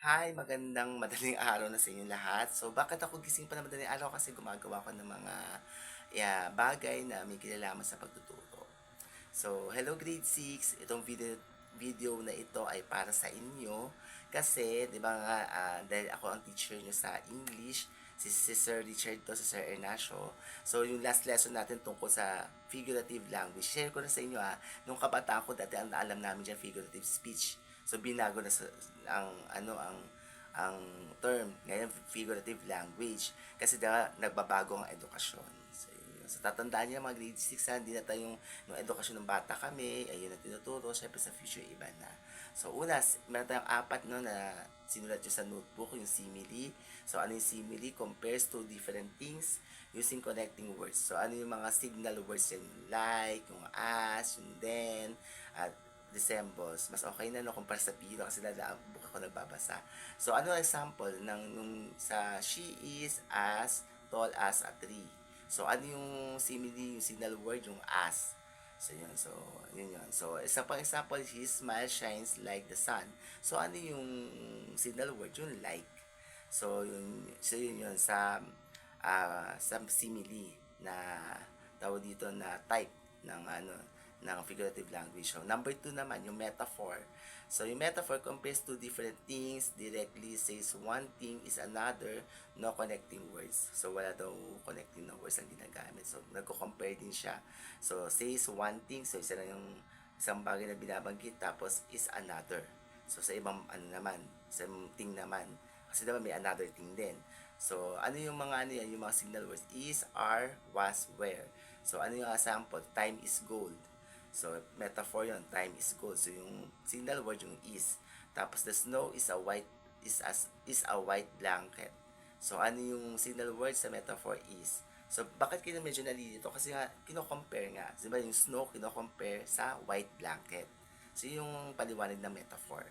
Hi, magandang madaling araw na sa inyong lahat. So, bakit ako gising pa ng madaling araw? Kasi gumagawa ko ng mga bagay na may kinalaman sa pagtuturo. So, hello grade 6. Itong video na ito ay para sa inyo kasi 'di ba nga dahil ako ang teacher niyo sa English, si Sir Richard to, si Sir Ernacio. So, yung last lesson natin tungkol sa figurative language. Share ko na sa inyo nung kabataan ko dati ang alam namin diyan figurative speech. So, binago na sa ang term ngayon figurative language kasi nagbabago ang edukasyon. So, yun. So tatandaan niyo mga grade 6 hindi na tayong nung edukasyon ng bata kami, ayun ang tinuturo, syempre sa future iba na. So una, meron tayong apat no na sinulat nyo sa notebook, yung simile. So ano yung simile? Compares two different things using connecting words. So ano yung mga signal words yan? Yung like, yung as, yung then, at resembles. Mas okay na no kumpara sa pilo kasi book ako nagbabasa. So ano ang example ng nung sa she is as tall as a tree. So ano yung simile, yung signal word, yung as. So yun, so yun yun. So isa pang example, his smile shines like the sun. So ano yung signal word, yung like. So yun yun sa simile na tawag dito na type ng ng figurative language. So, number two naman, yung metaphor. So, yung metaphor compares two different things, directly says one thing is another, no connecting words. So, wala daw connecting na words ang ginagamit. So, nagko-compare din siya. So, says one thing, so isa lang yung isang bagay na binabanggit, tapos is another. So, sa ibang naman, sa thing naman, kasi diba may another thing din. So, ano yung mga yan, yung mga signal words? Is, are, was, where. So, ano yung example? Time is gold. So, metaphor yun, time is gold. So, yung signal word yung is. Tapos, the snow is a white blanket. So, ano yung signal word sa metaphor is? So, bakit kino medyo nalilito? Kasi nga, kino-compare nga. Diba yung snow, kino-compare sa white blanket. So, yung paliwanag ng metaphor.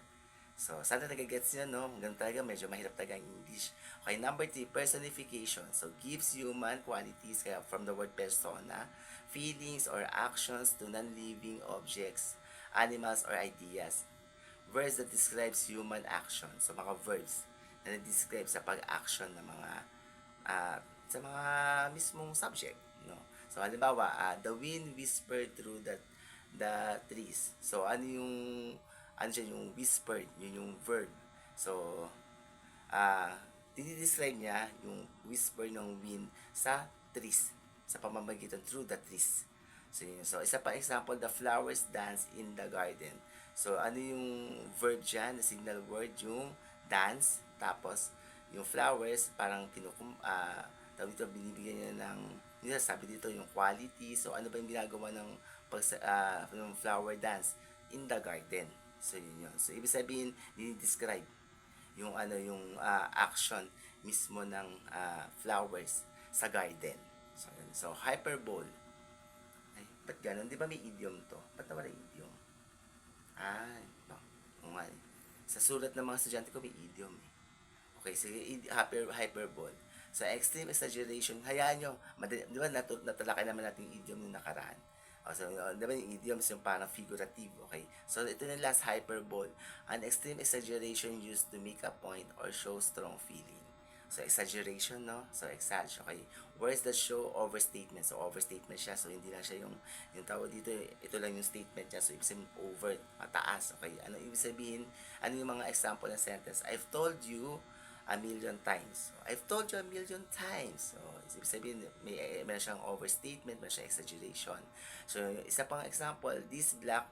So, sana nagagets nyo, no? Ganun talaga, medyo mahirap talaga ang English. Okay, number 3, personification. So, gives human qualities, kaya from the word persona, feelings or actions to non-living objects, animals, or ideas. Words that describes human action. So, mga verbs na describe sa pag-action ng mga sa mga mismong subject, no? So, halimbawa, the wind whispered through the trees. So, ano siya, yung whispered, yun yung verb. So, ah, dinidescribe niya yung whisper ng wind sa trees, sa pamamagitan through the trees. So, yun. So, isa pa example, the flowers dance in the garden. So, ano yung verb dyan, the signal word, yung dance, tapos, yung flowers, parang tawag dito, binibigyan niya ng sabi dito, yung quality. So, ano ba yung ginagawa ng flower dance in the garden. So, yun yun. So, ibig sabihin, dinidescribe yung action mismo ng flowers sa garden. So, yun. So, hyperbole. Ay, ba't ganun? Di ba may idiom to? Ba't nawala idiom? Ay, oo nga. Sa sulat ng mga estudyante ko may idiom eh. Okay, sige, hyperbole. So, extreme exaggeration, hayaan nyo, di ba natalakay naman natin yung idiom yung nakaraan. So, di ba yung idioms yung parang figurative, okay? So, ito na last, hyperbole. An extreme exaggeration used to make a point or show strong feeling. So, exaggeration, no? So, okay? Words that show overstatement. So, overstatement siya. So, hindi lang siya yung tawag dito, ito lang yung statement niya. So, ibig sabihin, over, mataas, okay? Ano ibig sabihin? Ano yung mga example ng sentence? I've told you a million times. So, I've told you a million times. So, ibig sabihin, meron siyang overstatement, meron siyang exaggeration. So, isa pang example, this black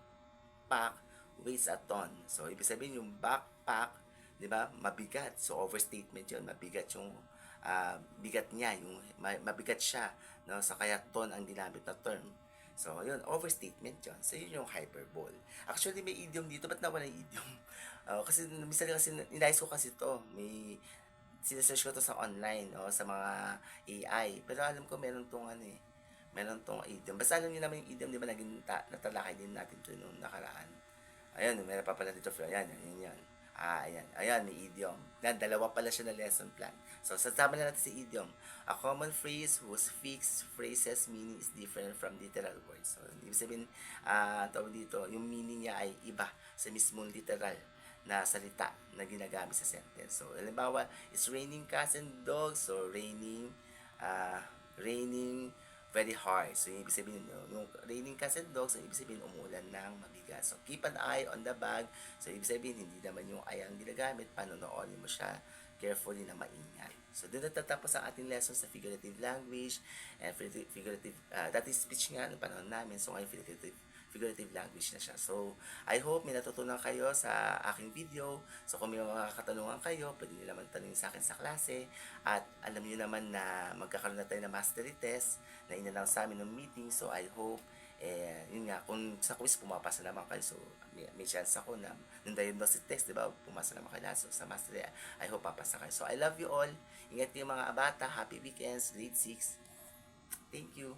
pack weighs a ton. So, ibig sabihin, yung backpack, di ba, mabigat. So, overstatement yun, mabigat yung bigat niya, yung mabigat siya. No? So, kaya ton ang ginamit na term. So, yun, overstatement yun. So, yun yung hyperbole. Actually, may idiom dito. Ba't nawala yung idiom? Kasi, minsan kasi, inayos ko kasi to. Sinesearch ko to sa online, o sa mga AI. Pero alam ko, meron tong idiom. Basta alam niyo naman yung idiom, di ba, natalakay din natin to nung nakaraan. Ayun, meron pa pala dito. Ayan. Ayan. Ayan, may idiom. Dalawa pala siya na lesson plan. So, sasama na natin si idiom. A common phrase whose fixed phrases meaning is different from literal words. So, ibig sabihin, tawag dito, yung meaning niya ay iba sa mismong literal na salita na ginagamit sa sentence. So, halimbawa, it's raining cats and dogs. So, raining very hard. So, yung ibig sabihin, yung raining cats and dogs, so, ibig sabihin, umuulan ng mabigat. So, keep an eye on the bag. So, ibig sabihin, hindi naman yung ay ang ginagamit, panonoorin mo siya carefully na maingay. So, doon natatapos ang ating lesson sa figurative language and that is speech nga ng panahon namin. So, ngayon figurative language na siya. So, I hope may natutunan kayo sa aking video. So, kung may mga katanungan kayo, pwede nyo naman tanungin sa akin sa klase. At alam niyo naman na magkakaroon na tayo ng mastery test na in-announce sa amin ng meeting. So, I hope, yun nga, kung sa quiz pumapasa naman kayo. So, may chance ako na nung diagnostic test, di ba, pumasa naman kayo lahat. So, sa mastery, I hope papasa kayo. So, I love you all. Ingat kayo mga bata. Happy weekends. Grade 6. Thank you.